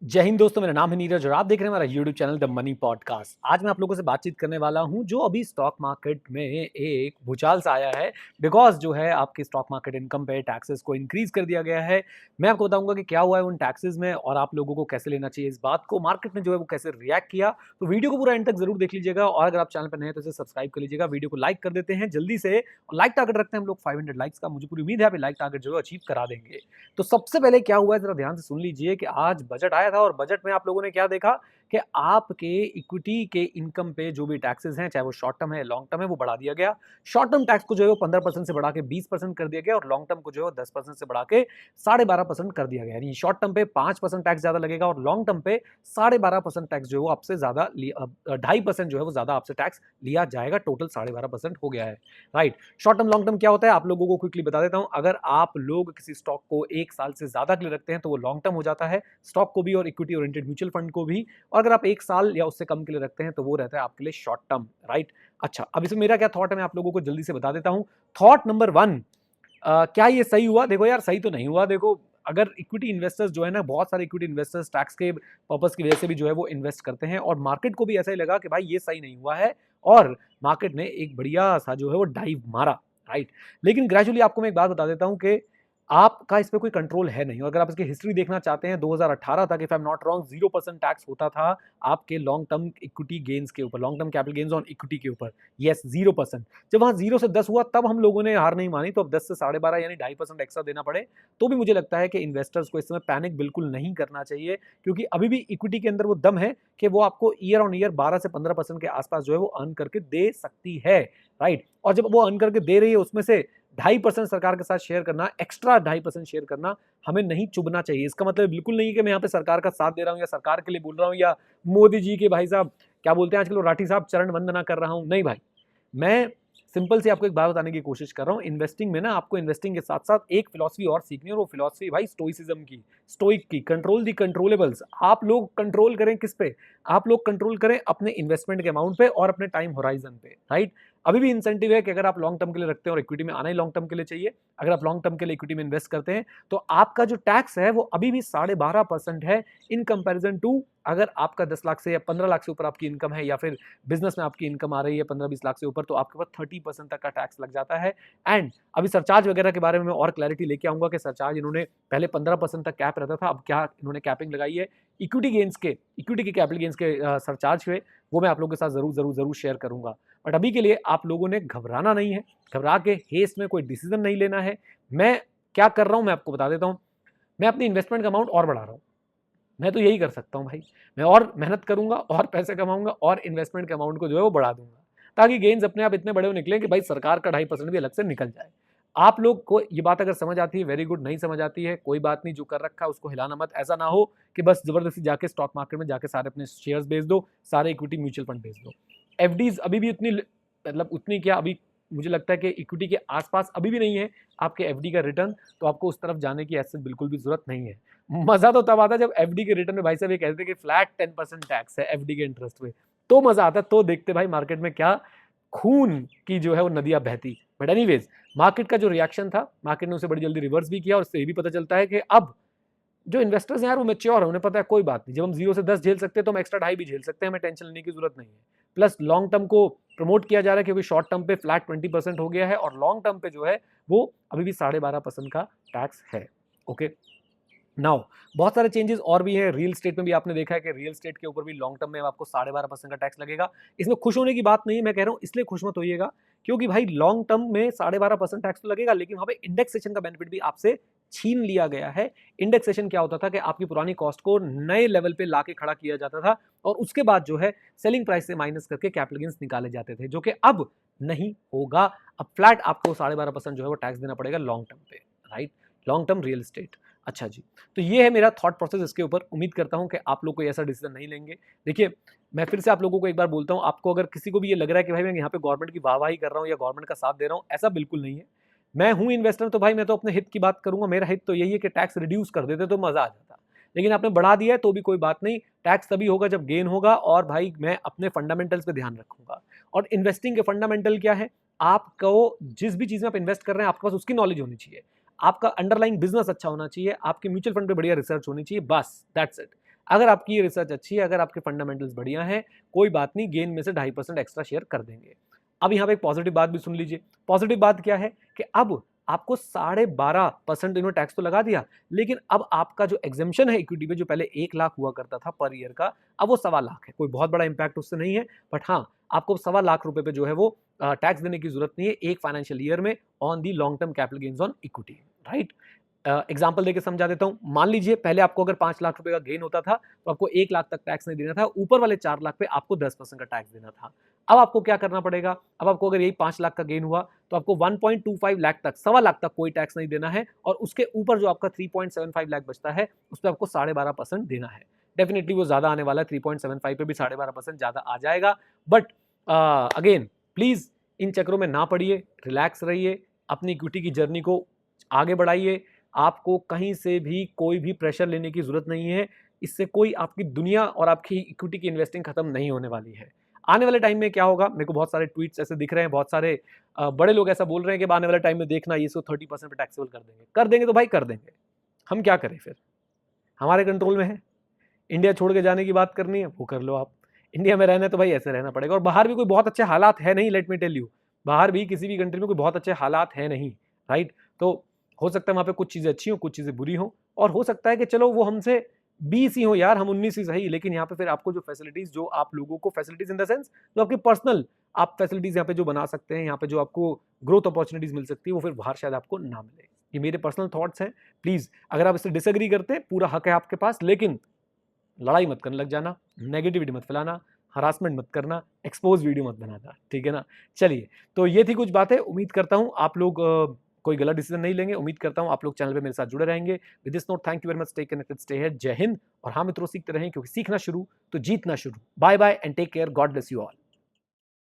जय हिंद दोस्तों, मेरा नाम है नीरज और आप देख रहे हैं हमारा YouTube channel the money podcast. आज मैं आप लोगों से बातचीत करने वाला हूं जो अभी स्टॉक मार्केट में एक भूचाल सा आया है। बिकॉज जो है आपकी स्टॉक मार्केट इनकम पे टैक्सेस को इंक्रीज कर दिया गया है। मैं आपको बताऊंगा कि क्या हुआ है उन टैक्सेस में और आप लोगों को कैसे लेना चाहिए इस बात को, मार्केट ने जो है वो कैसे रिएक्ट किया। तो वीडियो को पूरा एंड तक जरूर देख लीजिएगा और अगर आप चैनल पर नए हैं तो इसे सब्सक्राइब कर लीजिएगा। वीडियो को लाइक कर देते हैं जल्दी से, और लाइक टारगेट रखते हैं हम लोग 500 लाइक्स का। मुझे पूरी उम्मीद है आप लाइक टारगेट जो है अचीव करा देंगे। तो सबसे पहले क्या हुआ है जरा ध्यान से सुन लीजिए कि आज बजट आया था और बजट में आप लोगों ने क्या देखा कि आपके इक्विटी के इनकम पे जो भी टैक्सेस हैं, चाहे वो शॉर्ट टर्म है लॉन्ग टर्म है, वो बढ़ा दिया गया। शॉर्ट टर्म टैक्स को जो है वो 15% से बढ़ा के 20% कर दिया गया और लॉन्ग टर्म को जो है 10% से बढ़ा के 12.5% कर दिया गया। यानी शॉर्ट टर्म पे 5% टैक्स ज्यादा लगेगा और लॉन्ग टर्म पे 12.5% टैक्स जो है वो आपसे ज्यादा 2.5% जो है वो ज्यादा आपसे टैक्स लिया जाएगा। टोटल 12.5% हो गया है। Right. Short term long term क्या होता है आप लोगों को क्विकली बता देता हूं। अगर आप लोग किसी स्टॉक को एक साल से ज्यादा के लिए रखते हैं तो वो लॉन्ग टर्म हो जाता है, स्टॉक को भी और इक्विटी ओरिएंटेड म्यूचुअल फंड को भी। और अगर आप एक साल या उससे कम के लिए रखते हैं तो वो रहता है आपके लिए शॉर्ट टर्म। राइट। अच्छा, अब इसमें मेरा क्या थॉट है मैं आप लोगों को जल्दी से बता देता हूं। थॉट नंबर 1, क्या ये सही हुआ? देखो यार, सही तो नहीं हुआ। देखो, अगर इक्विटी इन्वेस्टर्स जो है ना, बहुत सारे इक्विटी इन्वेस्टर्स टैक्स के पर्पस की वजह से भी जो है वो इन्वेस्ट करते हैं और मार्केट को भी ऐसा ही लगा कि भाई ये सही नहीं हुआ है और मार्केट ने एक बढ़िया सा जो है वो डाइव मारा। राइट। लेकिन ग्रेजुअली आपको मैं एक बात बता देता हूं कि आपका इस पे कोई कंट्रोल है नहीं। अगर आप इसकी हिस्ट्री देखना चाहते हैं, 2018 तक if I am not wrong 0% tax होता था आपके लॉन्ग टर्म इक्विटी गेन्स के ऊपर, long term capital gains on equity के ऊपर। यस, 0%। जब वहां 0 से 10 हुआ तब हम लोगों ने हार नहीं मानी, तो अब 10 से 12.5 यानी 2.5% एक्स्ट्रा देना पड़े तो भी मुझे लगता है कि इन्वेस्टर्स को इस समय पैनिक बिल्कुल नहीं करना चाहिए, क्योंकि अभी भी इक्विटी के अंदर वो दम है कि वो आपको ईयर ऑन ईयर 12 से 15% के आसपास जो है वो अर्न करके दे सकती है। राइट। और जब वो अर्न करके दे रही है उसमें से 2.5% सरकार के साथ शेयर करना, एक्स्ट्रा 2.5% शेयर करना हमें नहीं चुभना चाहिए। इसका मतलब बिल्कुल नहीं है कि मैं यहाँ पे सरकार का साथ दे रहा हूँ या सरकार के लिए बोल रहा हूँ या मोदी जी के भाई साहब क्या बोलते हैं आजकल राठी साहब चरण वंदना कर रहा हूँ। नहीं भाई, मैं सिंपल से आपको एक बात बताने की कोशिश कर रहा हूँ। इन्वेस्टिंग में ना आपको इन्वेस्टिंग के साथ साथ एक फिलॉसफी और सीखनी है और वो फिलॉसफी भाई स्टोइसिज्म की, स्टोइक की। कंट्रोल दी कंट्रोलेबल्स। आप लोग कंट्रोल करें किस पे? आप लोग कंट्रोल करें अपने इन्वेस्टमेंट के अमाउंट पे और अपने टाइम होराइजन पे। राइट। अभी भी इंसेंटिव है कि अगर आप लॉन्ग टर्म के लिए रखते हैं और इक्विटी में आना ही लॉन्ग टर्म के लिए चाहिए, अगर आप लॉन्ग टर्म के लिए इक्विटी में इन्वेस्ट करते हैं तो आपका जो टैक्स है वो अभी भी 12.5% है इन कंपैरिजन टू अगर आपका 10 लाख से या 15 लाख से ऊपर आपकी इनकम है या फिर बिजनेस में आपकी इनकम आ रही है 15-20 लाख से ऊपर, तो आपके पास 30% तक का टैक्स लग जाता है। एंड अभी सरचार्ज वगैरह के बारे में मैं और क्लैरिटी लेके आऊंगा कि सरचार्ज इन्होंने पहले 15% तक कैप रहता था, अब क्या इन्होंने कैपिंग लगाई है इक्विटी गेन्स के, इक्विटी के कैपिटल गेन्स के सरचार्ज पे, वो मैं आप लोगों के साथ जरूर जरूर जरूर शेयर करूंगा। बट अभी के लिए आप लोगों ने घबराना नहीं है, घबरा के हेस्ट में कोई डिसीजन नहीं लेना है। मैं क्या कर रहा हूं मैं आपको बता देता हूं। मैं अपनी इन्वेस्टमेंट का अमाउंट और बढ़ा रहा हूं। मैं तो यही कर सकता हूं भाई। मैं और मेहनत करूंगा और पैसे कमाऊंगा और इन्वेस्टमेंट के अमाउंट को जो है वो बढ़ा दूंगा, ताकि गेन्स अपने आप इतने बड़े निकले कि भाई सरकार का 2.5% भी अलग से निकल जाए। आप लोग को ये बात अगर समझ आती है वेरी गुड, नहीं समझ आती है कोई बात नहीं, जो कर रखा है उसको हिलाना मत। ऐसा ना हो कि बस जबरदस्ती जाके स्टॉक मार्केट में जाके सारे अपने शेयर्स बेच दो, सारे इक्विटी म्यूचुअल फंड बेच दो। एफडीज अभी भी उतनी, मतलब उतनी क्या, अभी मुझे लगता है कि इक्विटी के आसपास अभी भी नहीं है आपके एफडी का रिटर्न, तो आपको उस तरफ जाने की ऐसे बिल्कुल भी जरूरत नहीं है। मजा तो तब आता जब एफडी के रिटर्न में भाई साहब ये कहते कि फ्लैट 10% टैक्स है एफडी के इंटरेस्ट पे, तो मजा आता। तो देखते भाई मार्केट में क्या खून की जो है वो नदियां बहती। बट एनीवेज, मार्केट का जो रिएक्शन था, मार्केट ने उसे बड़ी जल्दी रिवर्स भी किया और इससे ये भी पता चलता है कि अब जो इन्वेस्टर्स हैं यार वो मैच्योर है, उन्हें पता है कोई बात नहीं, जब हम 0 से 10 झेल सकते हैं तो हम एक्स्ट्रा 2.5 भी झेल सकते हैं, हमें टेंशन लेने की जरूरत नहीं है। प्लस लॉन्ग टर्म को प्रमोट किया जा रहा है क्योंकि शॉर्ट टर्म पे फ्लैट 20% हो गया है और लॉन्ग टर्म पे जो है वो अभी भी 12.5% का टैक्स है। ओके। नाउ बहुत सारे चेंजेस और भी है। रियल स्टेट में भी आपने देखा है कि रियल स्टेट के ऊपर भी लॉन्ग टर्म में आपको 12.5% का टैक्स लगेगा। इसमें खुश होने की बात नहीं, मैं कह रहा हूं इसलिए खुश मत होइएगा क्योंकि भाई लॉन्ग टर्म में 12.5% टैक्स तो लगेगा, लेकिन वहां पे इंडेक्सेशन का बेनिफिट भी आपसे छीन लिया गया है। इंडेक्सेशन क्या होता था कि आपकी पुरानी कॉस्ट को नए लेवल पे लाके खड़ा किया जाता था और उसके बाद जो है सेलिंग प्राइस से माइनस करके कैपिटल गेन्स निकाले जाते थे, जो कि अब नहीं होगा। अब फ्लैट आपको 12.5% जो है वो टैक्स देना पड़ेगा लॉन्ग टर्म पे। Right. Long term real estate. अच्छा जी, तो ये है मेरा थॉट प्रोसेस इसके ऊपर। उम्मीद करता हूं कि आप लोग कोई ऐसा डिसीजन नहीं लेंगे। देखिए, मैं फिर से आप लोगों को एक बार बोलता हूं, आपको अगर किसी को भी ये लग रहा है कि भाई मैं यहाँ पे गवर्नमेंट की वाहवाही कर रहा हूं या गवर्नमेंट का साथ दे रहा हूं, ऐसा बिल्कुल नहीं है। मैं हूं इन्वेस्टर तो भाई मैं तो अपने हित की बात करूंगा। मेरा हित तो यही है कि टैक्स रिड्यूस कर देते तो मजा आ जाता, लेकिन आपने बढ़ा दिया है तो भी कोई बात नहीं। टैक्स तभी होगा जब गेन होगा और भाई मैं अपने फंडामेंटल्स पे ध्यान रखूंगा। और इन्वेस्टिंग के फंडामेंटल क्या है? आपको जिस भी चीज में आप इन्वेस्ट कर रहे हैं आपके पास उसकी नॉलेज होनी चाहिए, आपका अंडरलाइंग बिजनेस अच्छा होना चाहिए, आपके म्यूचुअल फंड पे बढ़िया रिसर्च होनी चाहिए, बस दैट्स इट। अगर आपकी ये रिसर्च अच्छी है, अगर आपके फंडामेंटल्स बढ़िया हैं, कोई बात नहीं, गेन में से 2.5% एक्स्ट्रा शेयर कर देंगे। अब यहाँ पे एक पॉजिटिव बात भी सुन लीजिए। पॉजिटिव बात क्या है कि अब आपको 12.5% इन्होंने टैक्स तो लगा दिया, लेकिन अब आपका जो एग्जेम्पशन है इक्विटी पे, जो पहले 1 लाख हुआ करता था पर ईयर का, अब वो 1.25 लाख है। कोई बहुत बड़ा इंपैक्ट उससे नहीं है, बट हाँ, आपको 1.25 लाख रुपए पे जो है वो टैक्स देने की जरूरत नहीं है एक फाइनेंशियल ईयर में on the long term capital gains on equity, right. Example देके समझा देता हूँ। मान लीजिए पहले आपको अगर 5 लाख रुपए का गेन होता था तो आपको 1 लाख तक टैक्स नहीं देना था, ऊपर वाले 4 लाख पे आपको 10% का टैक्स देना था। अब आपको क्या करना पड़ेगा, अब आपको अगर यही 5 लाख का गेन हुआ तो आपको 1.25 लाख तक, 1.25 लाख तक कोई टैक्स नहीं देना है, और उसके ऊपर जो आपका 3.75 लाख बचता है उस पर आपको 12.5% देना है। डेफिनेटली वो ज्यादा आने वाला है, 3.75 पे भी 12.5% ज्यादा आ जाएगा, बट अगेन प्लीज इन चक्रों में ना पड़िए, रिलैक्स रहिए, अपनी इक्विटी की जर्नी को आगे बढ़ाइए। आपको कहीं से भी कोई भी प्रेशर लेने की जरूरत नहीं है, इससे कोई आपकी दुनिया और आपकी इक्विटी की इन्वेस्टिंग खत्म नहीं होने वाली है। आने वाले टाइम में क्या होगा, मेरे को बहुत सारे ट्वीट्स ऐसे दिख रहे हैं, बहुत सारे बड़े लोग ऐसा बोल रहे हैं कि आने वाले टाइम में देखना ये इसको 30% पे टैक्सेबल कर देंगे तो भाई कर देंगे, हम क्या करें फिर, हमारे कंट्रोल में है। इंडिया छोड़ के जाने की बात करनी है वो कर लो आप, इंडिया में रहना है तो भाई ऐसे रहना पड़ेगा। और बाहर भी कोई बहुत अच्छे हालात है नहीं, लेट मी टेल यू, बाहर भी किसी भी कंट्री में कोई बहुत अच्छे हालात है नहीं, राइट। तो हो सकता है वहां पे कुछ चीजें अच्छी हो, कुछ चीजें बुरी हो, और हो सकता है कि चलो वो हमसे 20 ही हो यार, हम 19 ही सही, लेकिन यहाँ पे फिर आपको जो फैसिलिटीज, जो आप लोगों को फैसिलिटीज इन द सेंस जो आपकी पर्सनल आप फैसिलिटीज यहाँ पे जो बना सकते हैं, यहाँ पे जो आपको ग्रोथ अपॉर्चुनिटीज मिल सकती है, वो फिर बाहर शायद आपको ना मिले। ये मेरे पर्सनल थॉट्स हैं, प्लीज अगर आप इससे डिसएग्री करते हैं पूरा हक है आपके पास, लेकिन लड़ाई मत करने लग जाना, नेगेटिविटी मत फैलाना, हरासमेंट मत करना, एक्सपोज वीडियो मत बनाना, ठीक है ना। चलिए, तो ये थी कुछ बातें, उम्मीद करता हूँ आप लोग कोई गलत डिसीजन नहीं लेंगे, उम्मीद करता हूँ आप लोग चैनल पे मेरे साथ जुड़े रहेंगे। With this note, thank you very much, stay connected, stay here, जय हिंद। और हाँ मित्रों, सीखते रहें, क्योंकि सीखना शुरू तो जीतना शुरू। Bye bye and take care, God bless you all.